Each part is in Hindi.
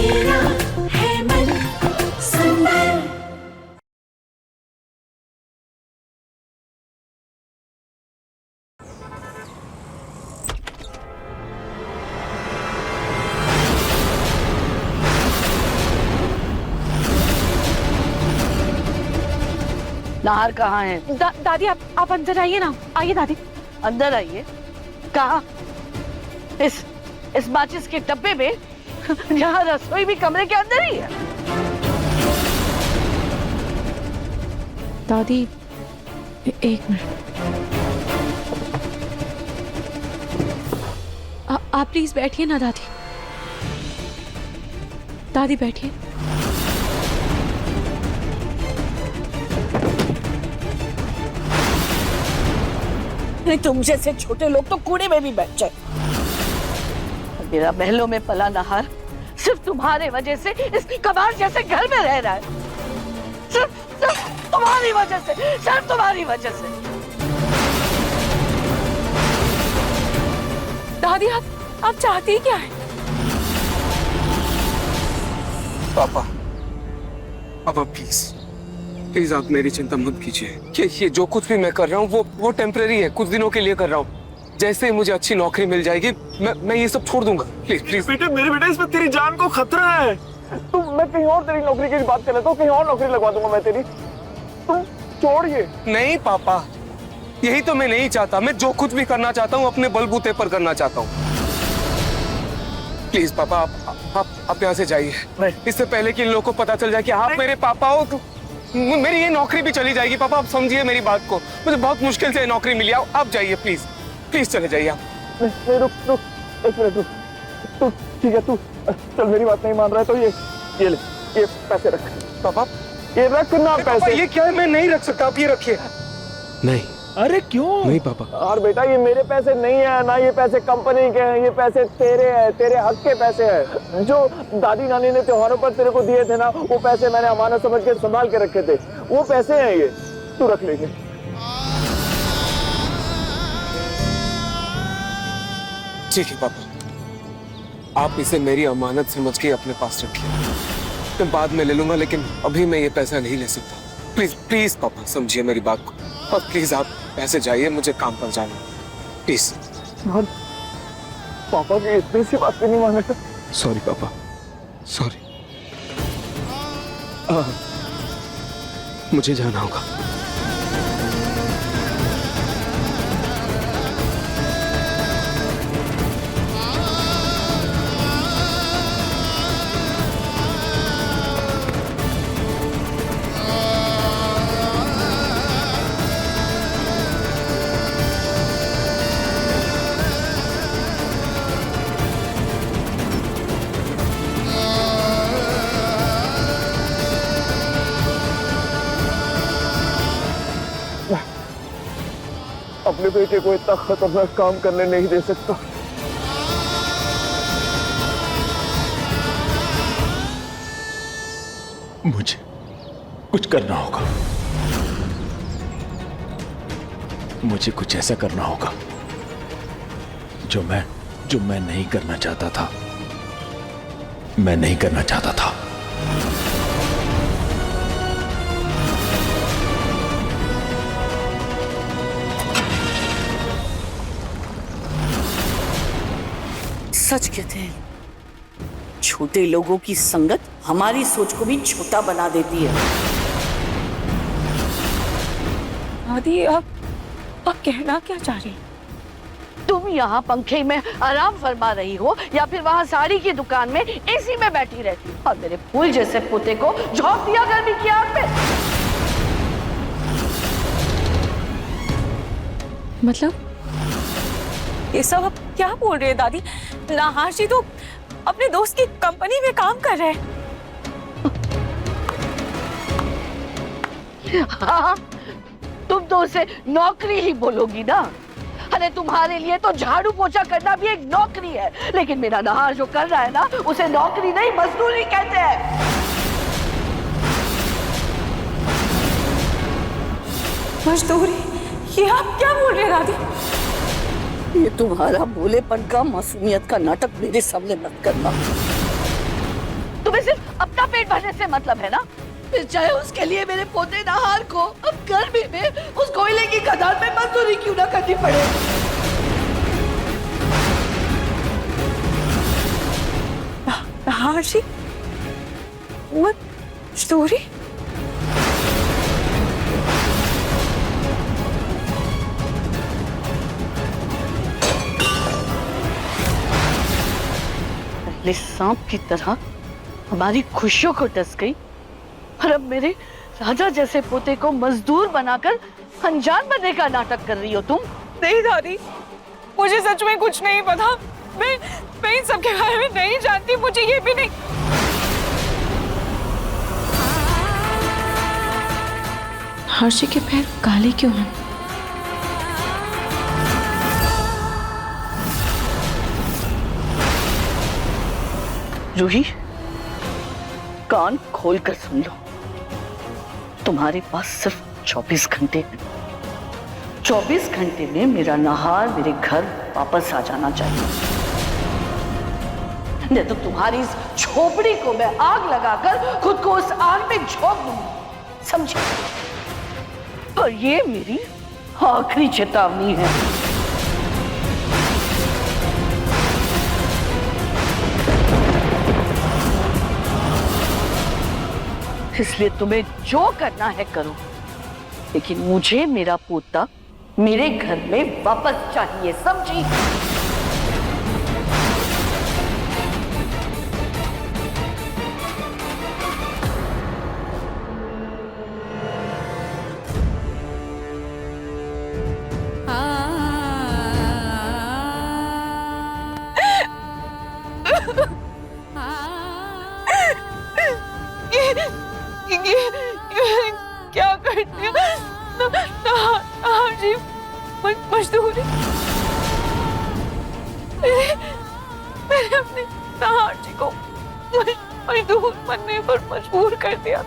मेरा है मन सुंदर। नाहर कहाँ है? दादी आप अंदर आइए ना। आइए दादी। अंदर आइए। कहाँ? इस माचिस के डब्बे में, जहाँ रसोई भी कमरे के अंदर ही है। दादी एक मिनट, आप प्लीज बैठिए ना दादी। दादी बैठिए। नहीं, तुम जैसे छोटे लोग तो कूड़े में भी बैठ जाए। मेरा महलों में पला नाहर सिर्फ तुम्हारे वजह से इस कबाड़ जैसे घर में रह रहा है। सिर्फ तुम्हारी वजह से, सिर्फ तुम्हारी वजह से। दादी आप चाहती क्या है? पापा, पापा प्लीज प्लीज आप मेरी चिंता मत कीजिए। ये जो कुछ भी मैं कर रहा हूँ वो टेम्परेरी है, कुछ दिनों के लिए कर रहा हूँ। जैसे ही मुझे अच्छी नौकरी मिल जाएगी मैं ये सब छोड़ दूंगा। Please please. बेटे मेरे बेटे, इसमें तेरी जान को खतरा है। मैं कहीं और तेरी नौकरी की बात कर लेता हूँ, कहीं और नौकरी लगवा दूंगा मैं तेरी। तुम छोड़िए। नहीं पापा, यही तो मैं नहीं चाहता। मैं जो कुछ भी करना चाहता हूँ अपने बलबूते पर करना चाहता हूँ। प्लीज पापा आप यहाँ से जाइए, इससे पहले कि इन लोगों को पता चल जाए कि आप मेरे पापा हो। तो मेरी ये नौकरी भी चली जाएगी। पापा आप समझिए मेरी बात को, मुझे बहुत मुश्किल से नौकरी मिली। आप जाइए प्लीज, प्लीज चले जाइए आप। नहीं रुक एक मिनट रुक। तू ठीक है, तू चल, मेरी बात नहीं मान रहा है तो ये ले, ये पैसे रख। पापा ये रख ना पैसे। ये क्या है? मैं नहीं रख सकता, आप ये रखिए। नहीं। अरे क्यों? नहीं पापा। और बेटा ये मेरे पैसे नहीं है ना, ये पैसे कंपनी के हैं, ये पैसे तेरे हैं, तेरे हक के पैसे हैं। जो दादी नानी ने त्योहारों पर तेरे को दिए थे ना, वो पैसे मैंने अमानत समझ के संभाल के रखे थे। वो पैसे हैं, ये तू रख लेंगे। ठीक है पापा, आप इसे मेरी अमानत समझ के अपने पास रखिए। मैं बाद में ले लूंगा, लेकिन अभी मैं ये पैसा नहीं ले सकता। प्लीज प्लीज पापा समझिए मेरी बात को, और प्लीज आप ऐसे जाइए, मुझे काम पर जाना प्लीज। पापा की इतनी सी बात भी नहीं मानेगा। सॉरी पापा, सॉरी। मुझे जाना होगा। अपने बेटे को इतना खतरनाक काम करने नहीं दे सकता। मुझे कुछ करना होगा, मुझे कुछ ऐसा करना होगा जो मैं नहीं करना चाहता था। मैं नहीं करना चाहता था। सच कहते हैं, छोटे लोगों की संगत हमारी सोच को भी छोटा बना देती है। दादी आप कहना क्या चाह रही हैं? तुम यहाँ पंखे में आराम फरमा रही हो या फिर वहाँ साड़ी की दुकान में एसी में बैठी रहती हो, और मेरे फूल जैसे पोते को झोंक दिया गर्मी की आग में। मतलब ये सब आप क्या बोल रहे हैं दादी? नाहर जी तो अपने दोस्त की कंपनी में काम कर रहे हैं। हाँ, तुम तो उसे नौकरी ही बोलोगी ना। अरे तुम्हारे लिए तो झाड़ू पोछा करना भी एक नौकरी है, लेकिन मेरा नाहर जो कर रहा है ना, उसे नौकरी नहीं मजदूरी कहते हैं। मजदूरी? ये आप क्या बोल रहे हैं दादी? ये तुम्हारा भोलेपन का, मासूमियत का नाटक मेरे सामने मत करना। तुम्हें सिर्फ अपना पेट भरने से मतलब है ना? फिर चाहे उसके लिए मेरे पोते नाहार को अब गर्मी में उस कोयले की खदान में मजदूरी क्यों ना करनी पड़े। नाहार जी, मजदूरी? पहले सांप की तरह हमारी खुशियों को डस गई और अब मेरे राजा जैसे पोते को मजदूर बनाकर अनजान बनने का नाटक कर रही हो तुम। नहीं दादी, मुझे सच में कुछ नहीं पता। मैं इन सब के बारे में नहीं जानती, मुझे ये भी नहीं। हर्षी के पैर काले क्यों हैं? रूही, कान खोलकर सुन लो, तुम्हारे पास सिर्फ 24 घंटे हैं। 24 घंटे में मेरा नाहार मेरे घर वापस आ जाना चाहिए, नहीं तो तुम्हारी इस झोपड़ी को मैं आग लगाकर खुद को उस आग में झोंक दूंगी, समझे? और ये मेरी आखिरी चेतावनी है। इसलिए तुम्हें जो करना है करो, लेकिन मुझे मेरा पोता मेरे घर में वापस चाहिए, समझी? क्या करते हो? नाहार जी, मजदूरी? मैंने अपने नाहार जी को मजदूर बनने पर मजबूर कर दिया।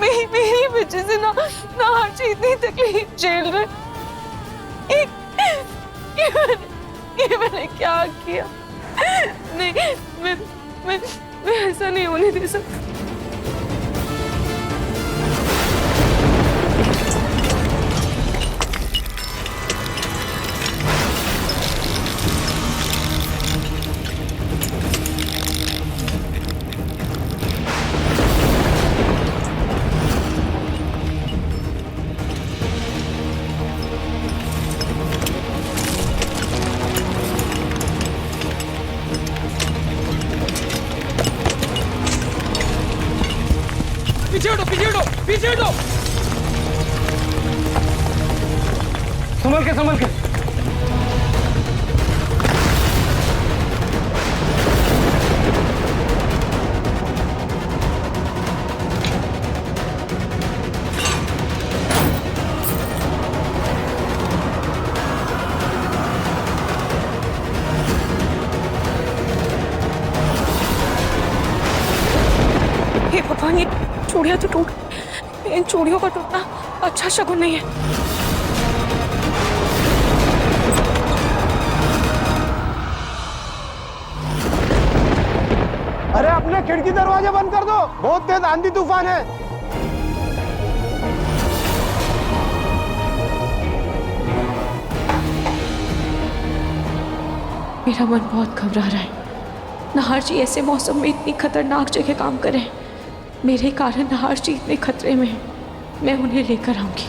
मेरी वजह से नाहार जी इतनी तकलीफ झेल रहे। ये मैंने क्या किया? नहीं, मैं ऐसा नहीं होने दे सकता। पीछे हटो। संभल के संभल के। हे भगवान, ये चूड़ियां तो टूट, इन चूड़ियों का टूटना अच्छा शगुन नहीं है। अरे अपने खिड़की दरवाजे बंद कर दो, बहुत तेज आंधी तूफान है। मेरा मन बहुत घबरा रहा है। नाहार जी ऐसे मौसम में इतनी खतरनाक जगह काम कर रहे हैं। मेरे कारण नाहार जी इतने खतरे में हैं। मैं उन्हें लेकर आऊंगी।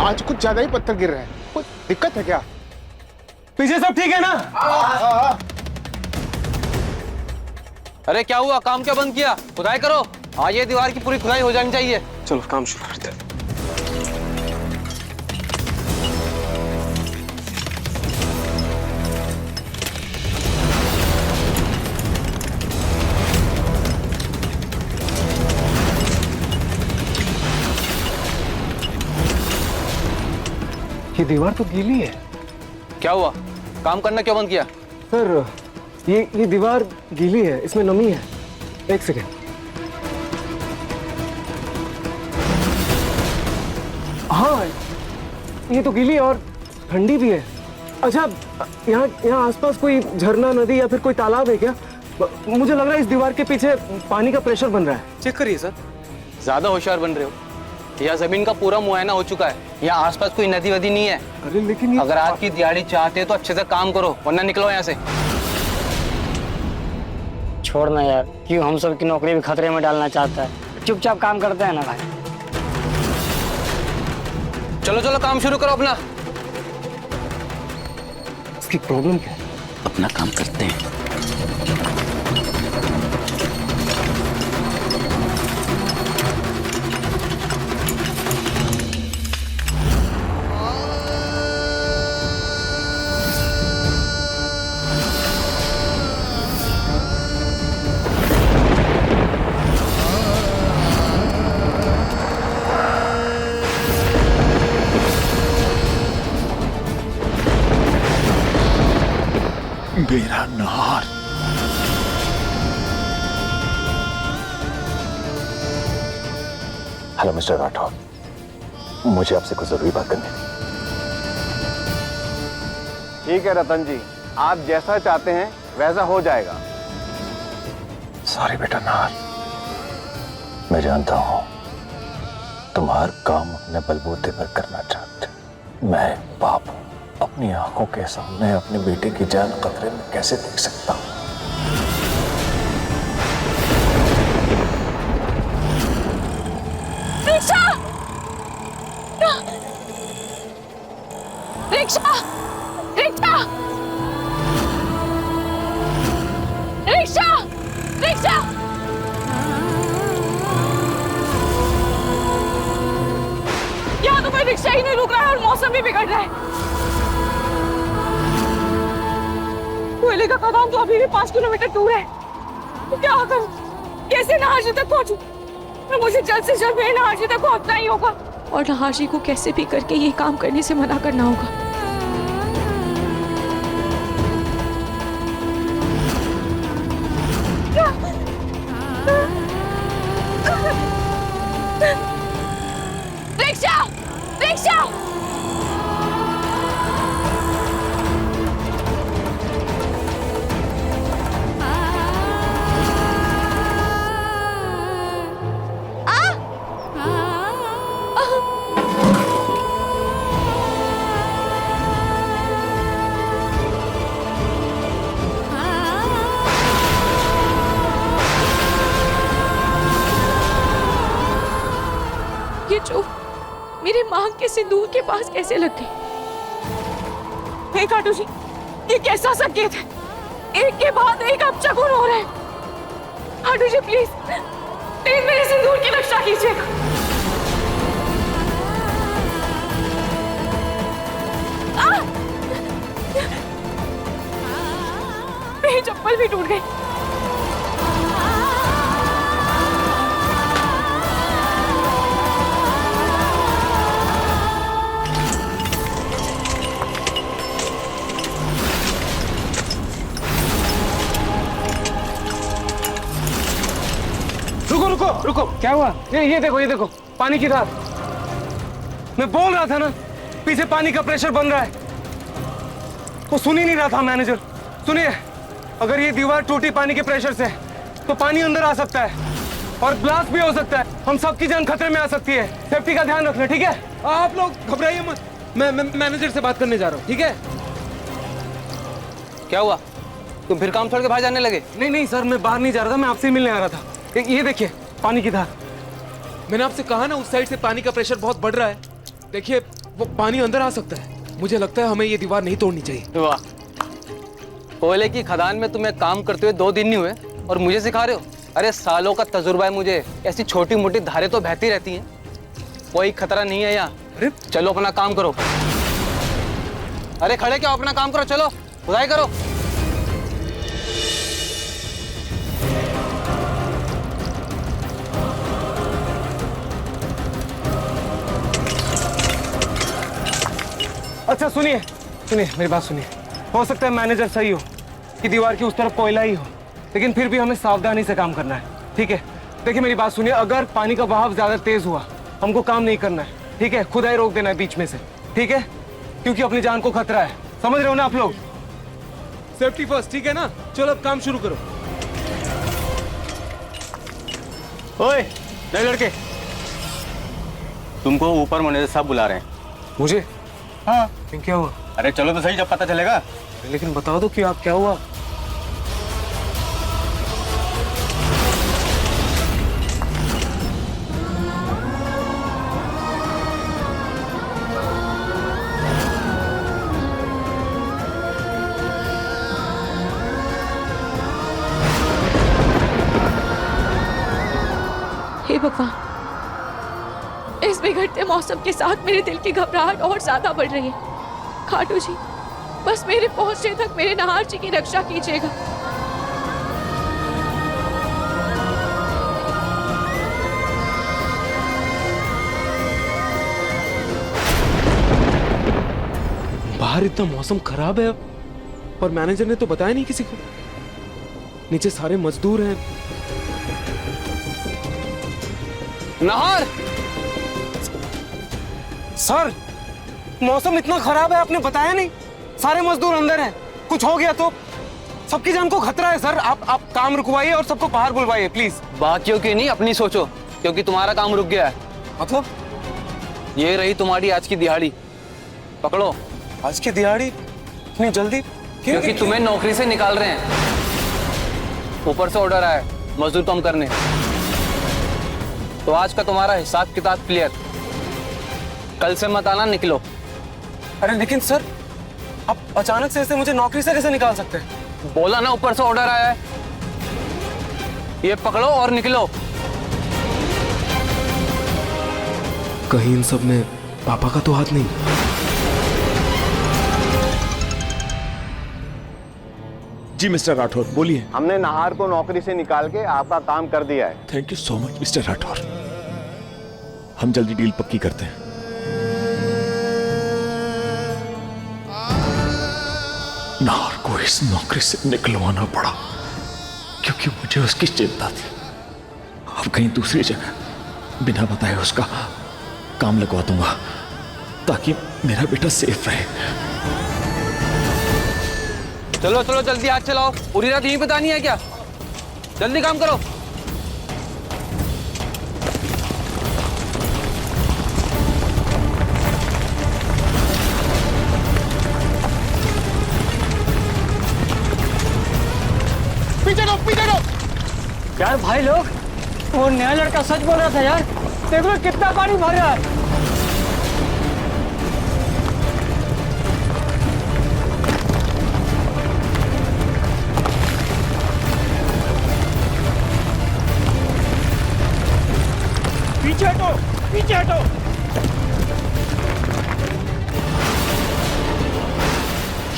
आज कुछ ज्यादा ही पत्थर गिर रहे हैं, कुछ दिक्कत है क्या? पीछे सब ठीक है ना? अरे क्या हुआ? काम क्या बंद किया? खुदाई करो। आज ये दीवार की पूरी खुदाई हो जानी चाहिए। चलो काम शुरू करते हैं। ये दीवार तो गीली है। क्या हुआ? काम करना क्यों बंद किया? सर ये दीवार गीली है, इसमें नमी है। एक सेकेंड। हाँ, ये तो गीली और ठंडी भी है। अच्छा, यहाँ आसपास कोई झरना, नदी या फिर कोई तालाब है क्या? मुझे लग रहा है इस दीवार के पीछे पानी का प्रेशर बन रहा है। चेक करिए सर। ज्यादा होशियार बन रहे हो। यहाँ जमीन का पूरा मुआयना हो चुका है। यहाँ आसपास कोई नदी वदी नहीं है। अरे लेकिन अगर आज की दिहाड़ी चाहते हो तो अच्छे से काम करो, वरना निकलो यहाँ से। छोड़ ना यार, क्यों हम सब की नौकरी भी खतरे में डालना चाहता है। चुपचाप काम करते हैं ना भाई। चलो चलो काम शुरू करो अपना। इसकी प्रॉब्लम क्या है? अपना काम करते हैं। मेरा नहार। हेलो मिस्टर राठौर, मुझे आपसे कुछ जरूरी बात करनी थी। ठीक है रतन जी, आप जैसा चाहते हैं वैसा हो जाएगा। सॉरी बेटा नहार, मैं जानता हूं तुम हर काम अपने बलबूते पर करना चाहते। मैं बाप हूं, अपनी आंखों के सामने अपने बेटे की जान खतरे में कैसे देख सकता हूं? Rickshaw! Rickshaw! Rickshaw! Rickshaw! Rickshaw! यहाँ तो कोई रिक्शा ही नहीं रुक रहा है और मौसम भी बिगड़ रहा है। कोयले का खदान तो अभी भी 5 किलोमीटर दूर है। तो क्या करूं? कैसे नहार जी तक पहुंचूं? मुझे जल्द से जल्द मेरे नहार जी तक पहुंचना ही होगा और नहार जी को कैसे भी करके ये काम करने से मना करना होगा। रिक्शा! रिक्शा! ये जो मेरे मांग के सिंदूर के पास कैसे लग गई? हे काटू जी, ये कैसा संकेत है? एक के बाद एक अपशकुन हो रहे हैं। काटू जी प्लीज, प्लीज मेरे सिंदूर की रक्षा कीजिएगा। मेरी चप्पल भी टूट गई। रुको रुको रुको, क्या हुआ? ये देखो पानी की धार। मैं बोल रहा था ना, पीछे पानी का प्रेशर बन रहा है। वो सुन ही नहीं रहा था मैनेजर। सुनिए, अगर ये दीवार टूटी पानी के प्रेशर से तो पानी अंदर आ सकता है और ब्लास्ट भी हो सकता है। हम सबकी जान खतरे में आ सकती है। सेफ्टी का ध्यान रखना, ठीक है? आप लोग घबराइए मत, मैं मैनेजर से बात करने जा रहा हूँ, ठीक है? क्या हुआ? तुम फिर काम छोड़ के बाहर जाने लगे? नहीं सर, मैं बाहर नहीं जा रहा था, मैं आपसे ही मिलने आ रहा था। ये देखिए पानी की धार। मैंने आपसे कहा ना, उस साइड से पानी का प्रेशर बहुत बढ़ रहा है। देखिए, वो पानी अंदर आ सकता है। मुझे लगता है हमें ये दीवार नहीं तोड़नी चाहिए। वाह, कोयले की खदान में तुम्हें काम करते हुए 2 दिन नहीं हुए और मुझे सिखा रहे हो? अरे सालों का तजुर्बा है मुझे। ऐसी छोटी मोटी धारें तो बहती रहती हैं, कोई खतरा नहीं है यहाँ। अरे चलो अपना काम करो। अरे खड़े क्या, अपना काम करो, चलो खुदाई करो। अच्छा सुनिए मेरी बात सुनिए। हो सकता है मैनेजर सही हो, कि दीवार की उस तरफ कोयला ही हो, लेकिन फिर भी हमें सावधानी से काम करना है, ठीक है? देखिए मेरी बात सुनिए, अगर पानी का बहाव ज्यादा तेज हुआ हमको काम नहीं करना है, ठीक है? खुदाई रोक देना है बीच में से, ठीक है? क्योंकि अपनी जान को खतरा है, समझ रहे हो ना आप लोग? सेफ्टी फर्स्ट, ठीक है ना? चलो अब काम शुरू करो। ओए नए लड़के, तुमको ऊपर मैनेजर साहब बुला रहे हैं। मुझे? हाँ। क्या हुआ? अरे चलो तो सही, जब पता चलेगा। लेकिन बता दो कि आप क्या हुआ? हे भगवान, इस बिगड़ते मौसम के साथ मेरे दिल की घबराहट और ज्यादा बढ़ रही है। खाटू जी, बस मेरे पहुंचने तक मेरे नहार जी की रक्षा कीजिएगा। बाहर इतना मौसम खराब है पर मैनेजर ने तो बताया नहीं किसी को। नीचे सारे मजदूर हैं। नाहर, सर मौसम इतना खराब है, आपने बताया नहीं? सारे मजदूर अंदर हैं, कुछ हो गया तो सबकी जान को खतरा है सर। आप काम रुकवाइए और सबको बाहर बुलवाइए प्लीज। बाकियों की नहीं अपनी सोचो, क्योंकि तुम्हारा काम रुक गया है। मतलब? ये रही तुम्हारी आज की दिहाड़ी, पकड़ो। आज की दिहाड़ी इतनी जल्दी? क्योंकि तुम्हें नौकरी से निकाल रहे हैं। ऊपर से ऑर्डर आया मजदूर कम करने, तो आज का तुम्हारा हिसाब किताब क्लियर। कल से मत आना, निकलो। अरे लेकिन सर, आप अचानक से ऐसे मुझे नौकरी से कैसे निकाल सकते हैं? बोला ना ऊपर से ऑर्डर आया है। ये पकड़ो और निकलो। कहीं इन सब में पापा का तो हाथ नहीं? जी मिस्टर राठौर, बोलिए। हमने नाहर को नौकरी से निकाल के आपका काम कर दिया है। Thank you so much mister Rathore, हम जल्दी डील पक्की करते हैं। नाहर को इस नौकरी से निकलवाना पड़ा क्योंकि मुझे उसकी चिंता थी। अब कहीं दूसरी जगह बिना बताए उसका काम लगवा दूंगा ताकि मेरा बेटा सेफ रहे। चलो चलो जल्दी हाथ चलाओ, पूरी रात यहीं बतानी है क्या? जल्दी काम करो। यार भाई लोग, वो नया लड़का सच बोल रहा था यार। देख लो कितना पानी भर रहा है। पीछे हटो, पीछे हटो।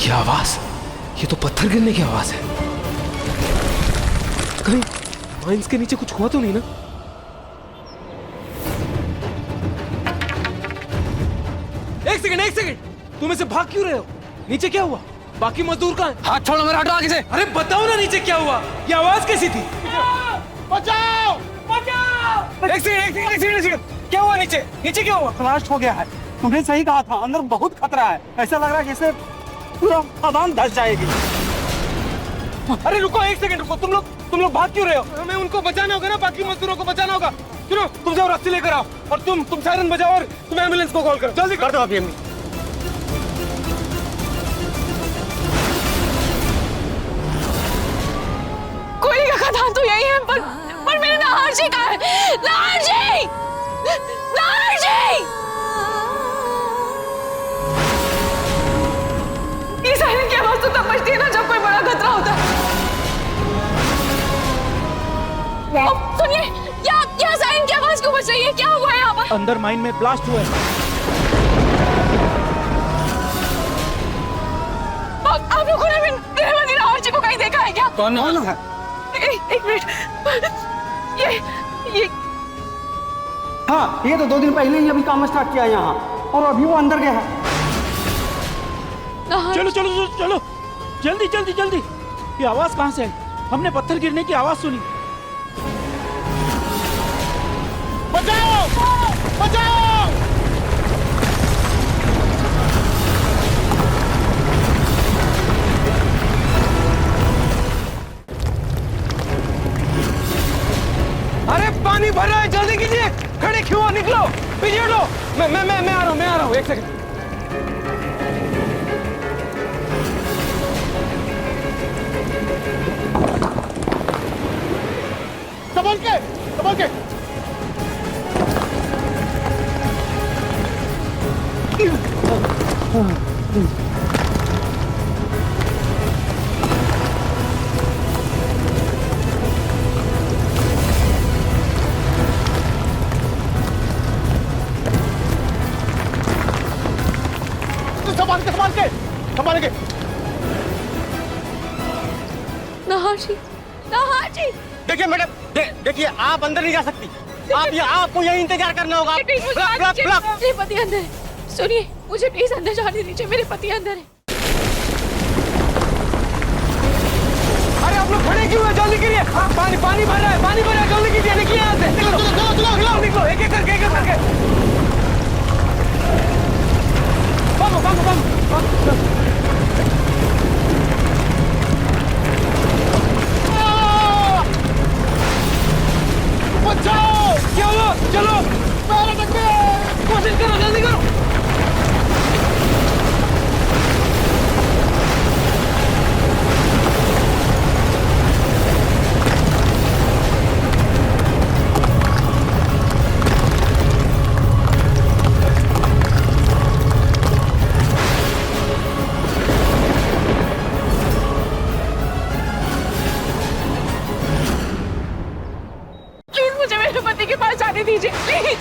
ये आवाज, ये तो पत्थर गिरने की आवाज है। कहीं माइंस के नीचे कुछ हुआ तो नहीं ना? एक सेकंड, तुम ऐसे भाग क्यों रहे हो? नीचे क्या हुआ? बाकी मजदूर कहाँ हैं? हाथ छोड़ो मेरा, हटो आगे से। अरे बताओ ना नीचे क्या हुआ? ये आवाज कैसी थी? बचाओ, बचाओ। एक सेकंड, क्या हुआ नीचे? नीचे क्या हुआ? ब्लास्ट हो गया है। तुमने सही कहा था, अंदर बहुत खतरा है। ऐसा लग रहा है जैसे पूरा खदान धस जाएगी। अरे रुको, एक सेकंड रुको। तुम लोग भाग क्यों रहे हो? हमें उनको बचाना होगा ना, बाकी मजदूरों को बचाना होगा। सुनो, तुम जाओ रस्सी लेकर आओ और तुम सायरन बजाओ और तुम एम्बुलेंस को कॉल करो। जल्दी कर दो अभी। कोयले का खदान तो यही है, पर मेरे नाहर जी कहाँ है? नाहर जी! नाहर जी! ये सायरन की आवाज तो तब बजती है ना जब कोई बड़ा खतरा होता है। सुनिए, यहाँ सायरन की आवाज क्यों बज रही है? क्या हुआ है यहाँ पर? अंदर माइन में ब्लास्ट हुआ है। आप लोगों ने गृहमंत्री नाहर जी को कहीं देखा है क्या? कौन है? एक मिनट, ये हाँ, ये तो 2 दिन पहले ही अभी काम स्टार्ट किया यहाँ, और अभी वो अंदर गया है। नाहर। चलो चलो चलो चलो, जल्दी जल्दी जल्दी। ये आवाज कहाँ से आई? हमने पत्थर गिरने की आवाज सुनी। बचाओ! बचाओ! अरे पानी भर रहा है, जल्दी कीजिए। खड़े क्यों हो? निकलो, पीछे हटो। मैं आ रहा हूँ, एक सेकंड। संभल के, संभल के। संभाल के, संभाल के, संभाल के। नाहर जी, नाहर जी। देखिए मैडम, देखिए आप अंदर नहीं जा सकती। आप यहाँ, आपको यही इंतजार करना होगा। मेरे पति अंदर है। सुनिए, मुझे प्लीज अंदर जाने दीजिए, मेरे पति अंदर है। अरे आप लोग खड़े क्यों हैं? जल्दी कीजिए। पानी भर रहा है, पानी भर रहा है, जल्दी कीजिए। निकलिए यहाँ से। निकलो, एक एक करके। बम। बचाओ! चलो, कोशिश करो, जल्दी करो। मुझे मेरे पति के पास जाने दीजिए प्लीज।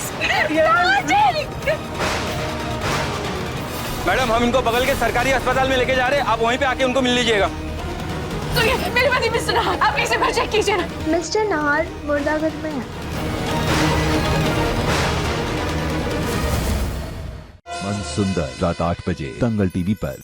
मैडम, हम इनको बगल के सरकारी अस्पताल में लेके जा रहे हैं, आप वहीं पे आके उनको मिल लीजिएगा। तो ये मेरे पति मिस्टर नाहर, आप प्लीज एक बार चेक कीजिए ना। मिस्टर नाहर मुर्दाघर में है। मन सुंदर रात 8 बजे दंगल टीवी पर।